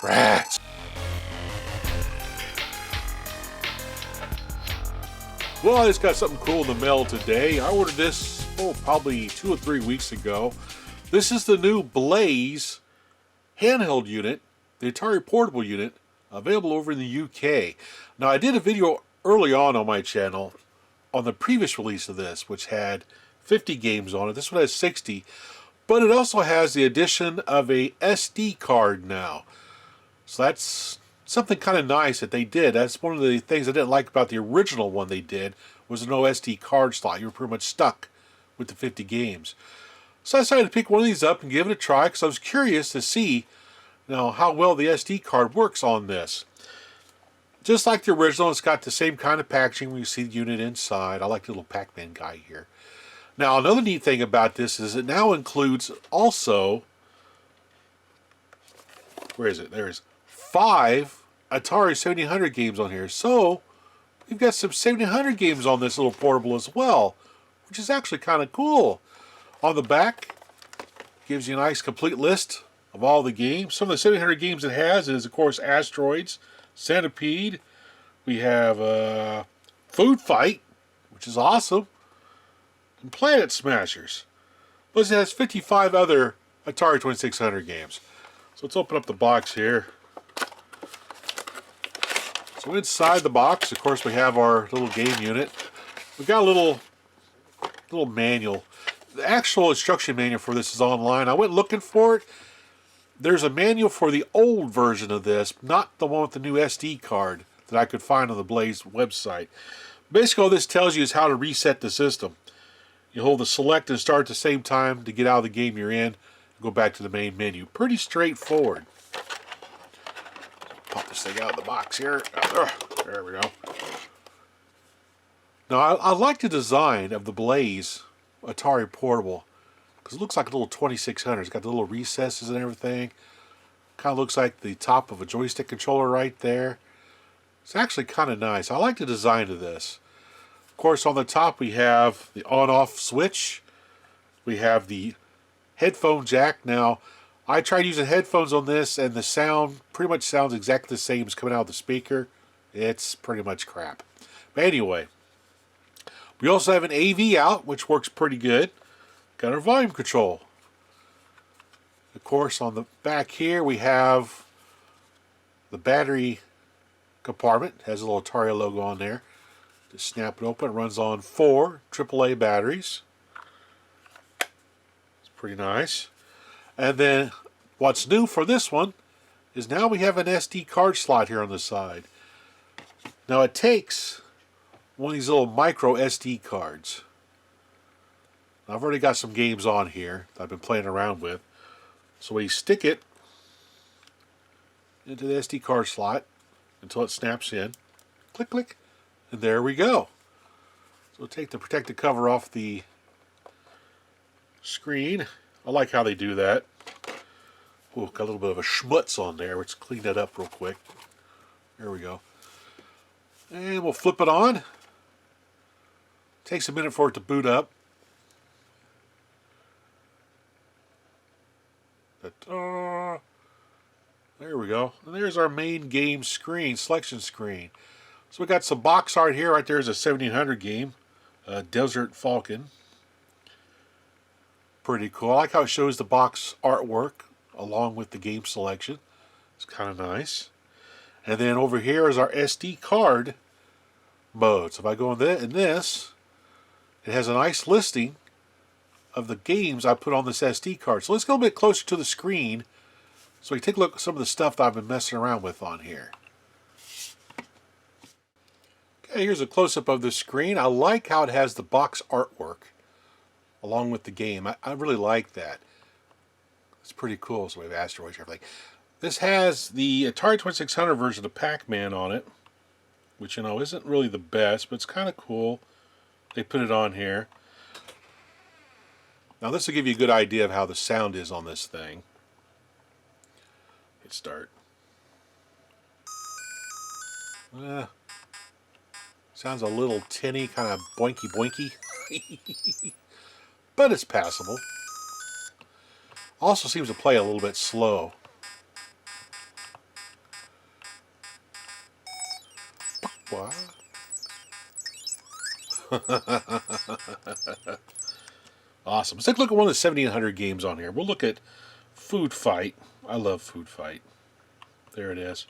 Rats! Well, I just got something cool in the mail today. I ordered this, probably 2 or 3 weeks ago. This is the new Blaze handheld unit, the Atari portable unit, available over in the UK. Now, I did a video early on my channel on the previous release of this, which had 50 games on it. This one has 60, but it also has the addition of a SD card now. So that's something kind of nice that they did. That's one of the things I didn't like about the original one they did, was no SD card slot. You were pretty much stuck with the 50 games. So I decided to pick one of these up and give it a try because I was curious to see how well the SD card works on this. Just like the original, it's got the same kind of packaging when you see the unit inside. I like the little Pac-Man guy here. Now, another neat thing about this is it now includes also, where is it? There's 5 Atari 7800 games on here. So, we've got some 7800 games on this little portable as well, which is actually kind of cool. On the back, gives you a nice complete list of all the games. Some of the 700 games it has is, of course, Asteroids, Centipede. We have Food Fight, which is awesome, and Planet Smashers. Plus, it has 55 other Atari 2600 games. So let's open up the box here. So inside the box, of course, we have our little game unit. We've got a little manual. The actual instruction manual for this is online. I went looking for it. There's a manual for the old version of this, not the one with the new SD card that I could find on the Blaze website. Basically, all this tells you is how to reset the system. You hold the select and start at the same time to get out of the game you're in. Go back to the main menu. Pretty straightforward. Pop this thing out of the box here. There we go. Now, I like the design of the Blaze Atari Portable because it looks like a little 2600. It's got the little recesses and everything. Kind of looks like the top of a joystick controller right there. It's actually kind of nice. I like the design of this. Of course, on the top we have the on-off switch. We have the headphone jack. Now, I tried using headphones on this and the sound pretty much sounds exactly the same as coming out of the speaker. It's pretty much crap. But anyway, we also have an AV out, which works pretty good. Got our volume control. Of course, on the back here we have the battery compartment. It has a little Atari logo on there. Just snap it open. It runs on 4 AAA batteries. It's pretty nice. And then what's new for this one is now we have an SD card slot here on the side. Now it takes one of these little micro SD cards. Now, I've already got some games on here that I've been playing around with. So we stick it into the SD card slot until it snaps in. Click, click, and there we go. So we'll take the protective cover off the screen. I like how they do that. Ooh, got a little bit of a schmutz on there. Let's clean that up real quick. There we go. And we'll flip it on. Takes a minute for it to boot up. There we go. And there's our main game screen, selection screen. So we got some box art here. Right there is a 1700 game, Desert Falcon. Pretty cool. I like how it shows the box artwork along with the game selection. It's kind of nice. And then over here is our SD card mode. So if I go in this, it has a nice listing of the games I put on this SD card. So let's go a bit closer to the screen so we can take a look at some of the stuff that I've been messing around with on here. Okay, here's a close-up of the screen. I like how it has the box artwork along with the game. I really like that. It's pretty cool. So we have Asteroids and everything. This has the Atari 2600 version of Pac-Man on it, which, isn't really the best, but it's kind of cool. They put it on here. Now this will give you a good idea of how the sound is on this thing. Hit start. Sounds a little tinny, kind of boinky boinky. But it's passable. Also seems to play a little bit slow. Awesome. Let's take a look at one of the 1700 games on here. We'll look at Food Fight. I love Food Fight. There it is.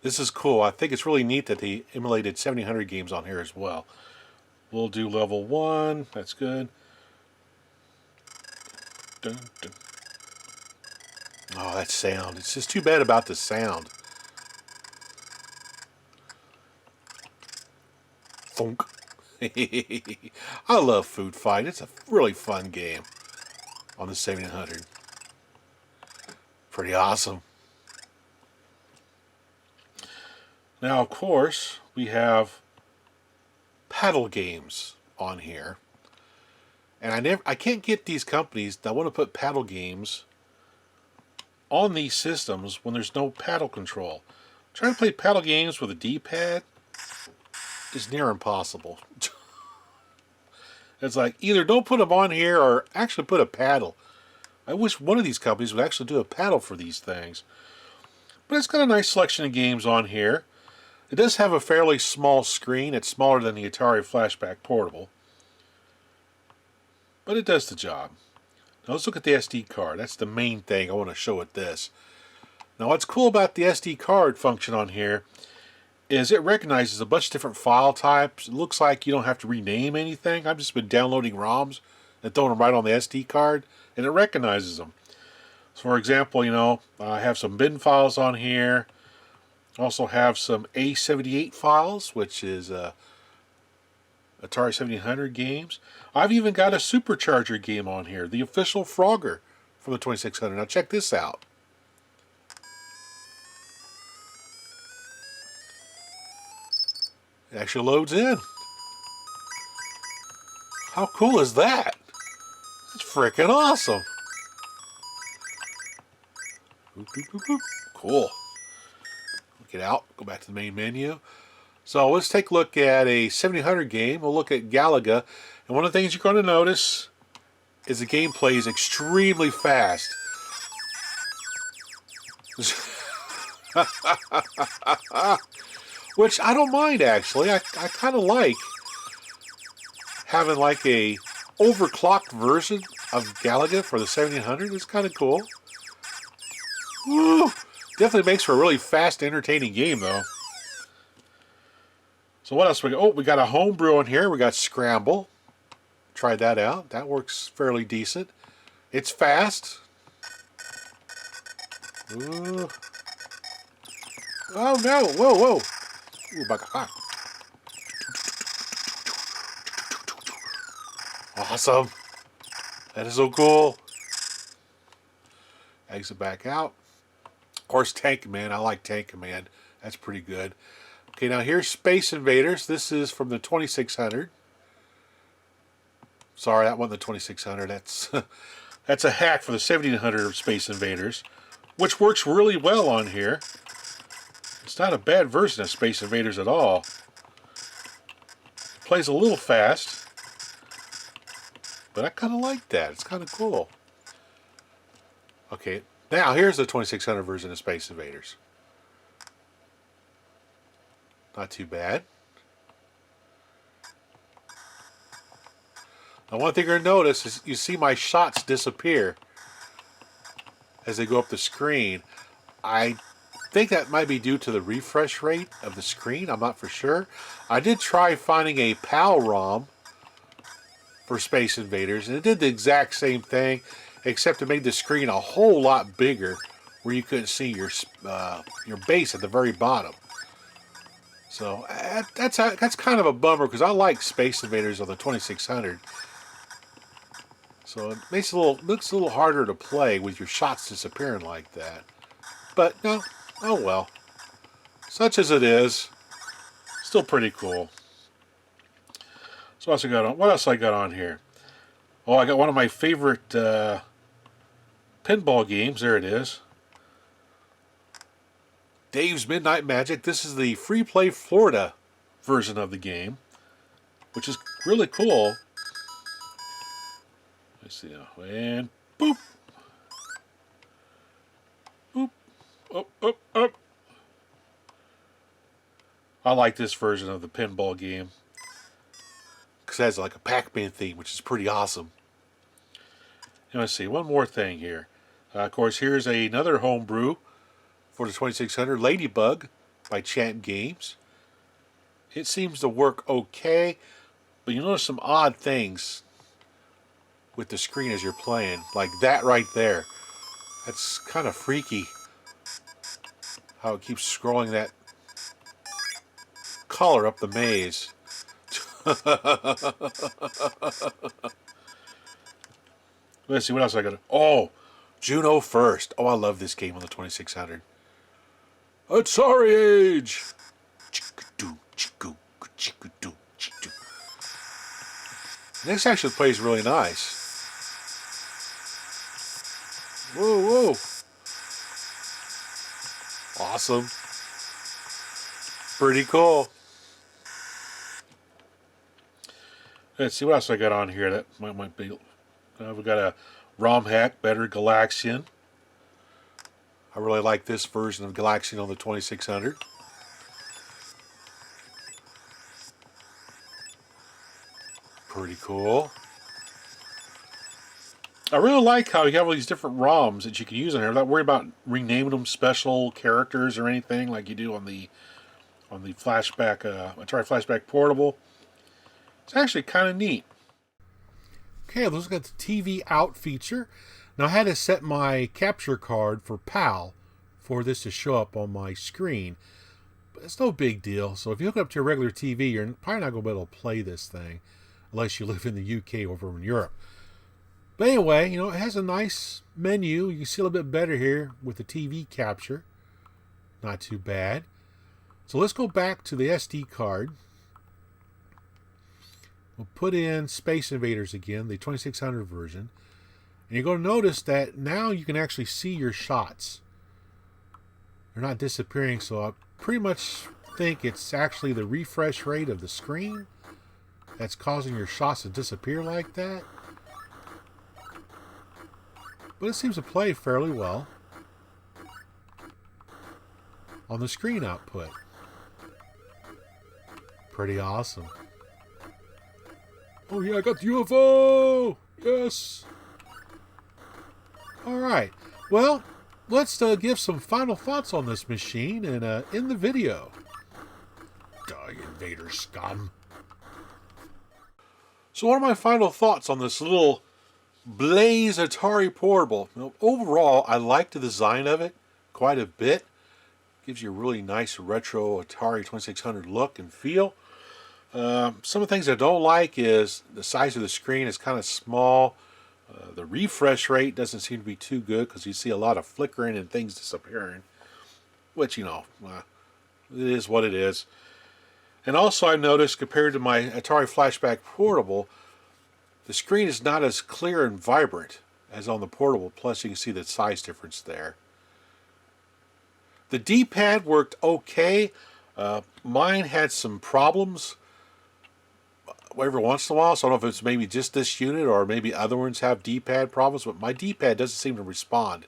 This is cool. I think it's really neat that they emulated 1700 games on here as well. We'll do level 1. That's good. Dun, dun. Oh, that sound. It's just too bad about the sound. Thunk. I love Food Fight. It's a really fun game on the 1700. Pretty awesome. Now, of course, we have paddle games on here. And I can't get these companies that want to put paddle games on these systems when there's no paddle control. Trying to play paddle games with a D-pad is near impossible. It's like, either don't put them on here or actually put a paddle. I wish one of these companies would actually do a paddle for these things. But it's got a nice selection of games on here. It does have a fairly small screen. It's smaller than the Atari Flashback Portable. But it does the job. Now let's look at the SD card. That's the main thing I want to show with this. Now what's cool about the SD card function on here is it recognizes a bunch of different file types. It looks like you don't have to rename anything. I've just been downloading ROMs and throwing them right on the SD card, and it recognizes them. So for example, you know, I have some bin files on here. Also have some A78 files, which is Atari 1700 games. I've even got a Supercharger game on here, the official Frogger from the 2600. Now check this out. It actually loads in. How cool is that? It's freaking awesome. Boop, boop, boop, boop. Cool. Get out, go back to the main menu. So let's take a look at a 1700 game. We'll look at Galaga. And one of the things you're going to notice is the gameplay is extremely fast. Which I don't mind, actually. I kind of like having like a overclocked version of Galaga for the 1700. It's kind of cool. Woo! Definitely makes for a really fast, entertaining game, though. So what else we got? Oh, we got a homebrew in here. We got Scramble. Tried that out. That works fairly decent. It's fast. Ooh. Oh no! Whoa, whoa! Ooh, baka. Awesome! That is so cool. Exit back out. Of course, Tank Command. I like Tank Command. That's pretty good. Okay, now here's Space Invaders. This is from the 2600. Sorry, that wasn't the 2600. That's a hack for the 1700 of Space Invaders, which works really well on here. It's not a bad version of Space Invaders at all. Plays a little fast, but I kind of like that. It's kind of cool. Okay, now here's the 2600 version of Space Invaders. Not too bad. Now one thing you're going to notice is you see my shots disappear as they go up the screen. I think that might be due to the refresh rate of the screen. I'm not for sure. I did try finding a PAL ROM for Space Invaders, and it did the exact same thing, except it made the screen a whole lot bigger where you couldn't see your base at the very bottom. So that's kind of a bummer because I like Space Invaders on the 2600. So it makes looks a little harder to play with your shots disappearing like that. But no, oh well. Such as it is, still pretty cool. So what else I got on? What else I got on here? Oh, I got one of my favorite pinball games. There it is. Dave's Midnight Magic. This is the Free Play Florida version of the game, which is really cool. Let's see now. And boop. Boop. Up, up, up. I like this version of the pinball game. because it has like a Pac-Man theme, which is pretty awesome. And let's see, one more thing here. Of course, here's another homebrew for the 2600, Ladybug by Champ Games. It seems to work okay, but you notice some odd things with the screen as you're playing, like that right there. That's kind of freaky, how it keeps scrolling that color up the maze. Let's see, what else I got. Oh, Juno First. Oh, I love this game on the 2600. Atari Age. This actually plays really nice. Whoa, whoa. Awesome. Pretty cool. Let's see what else I got on here that might be. We've got a ROM hack, Better Galaxian. I really like this version of Galaxian on the 2600. Pretty cool. I really like how you have all these different ROMs that you can use on here. I'm not worried about renaming them special characters or anything like you do on the Flashback Atari Flashback Portable. It's actually kind of neat. Okay, let's got the TV out feature. Now I had to set my capture card for PAL for this to show up on my screen. But it's no big deal. So if you hook it up to your regular TV, you're probably not going to be able to play this thing unless you live in the UK over in Europe. But anyway, you know, it has a nice menu. You can see a little bit better here with the TV capture. Not too bad. So let's go back to the SD card. We'll put in Space Invaders again, the 2600 version. And you're going to notice that now you can actually see your shots. They're not disappearing, so I pretty much think it's actually the refresh rate of the screen that's causing your shots to disappear like that. But it seems to play fairly well on the screen output. Pretty awesome. Oh yeah, I got the UFO! Yes! Alright, well, let's give some final thoughts on this machine and end the video. Die, invader scum. So what are my final thoughts on this little Blaze Atari Portable? Now, overall, I like the design of it quite a bit. Gives you a really nice retro Atari 2600 look and feel. Some of the things I don't like is the size of the screen is kind of small. The refresh rate doesn't seem to be too good because you see a lot of flickering and things disappearing. Which, you know, it is what it is. And also I noticed compared to my Atari Flashback Portable, the screen is not as clear and vibrant as on the Portable. Plus you can see the size difference there. The D-pad worked okay. Mine had some problems every once in a while, so I don't know if it's maybe just this unit or maybe other ones have D-pad problems, but my D-pad doesn't seem to respond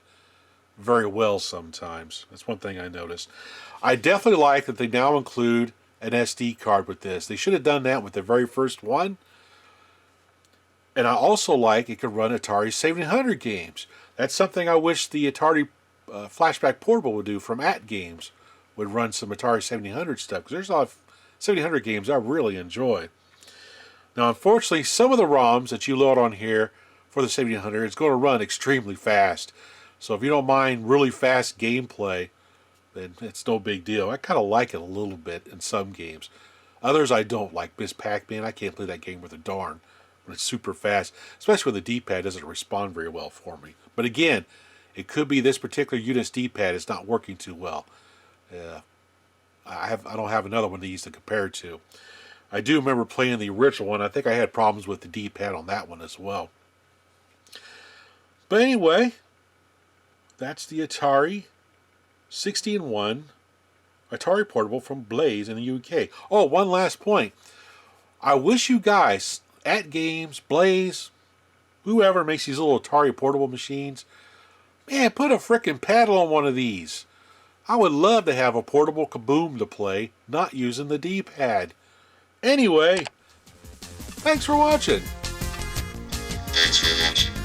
very well sometimes. That's one thing I noticed. I definitely like that they now include an SD card with this. They should have done that with the very first one. And I also like it could run Atari 7800 games. That's something I wish the Atari Flashback Portable would do from At Games, would run some Atari 7800 stuff, because there's a lot of 7800 games I really enjoy. Now, unfortunately, some of the ROMs that you load on here for the 7800 is going to run extremely fast. So if you don't mind really fast gameplay, then it's no big deal. I kind of like it a little bit in some games. Others I don't, like Miss Pac-Man. I can't play that game with a darn when it's super fast, especially when the D-pad doesn't respond very well for me. But again, it could be this particular unit's D-pad is not working too well. I don't have another one of these to compare to. I do remember playing the original one. I think I had problems with the D-pad on that one as well. But anyway, that's the Atari 60-in-1 Atari Portable from Blaze in the UK. Oh, one last point. I wish you guys, At Games, Blaze, whoever makes these little Atari Portable machines, man, put a frickin' paddle on one of these. I would love to have a portable kaboom to play, not using the D-pad. Anyway, Thanks for watching. Thanks for watching.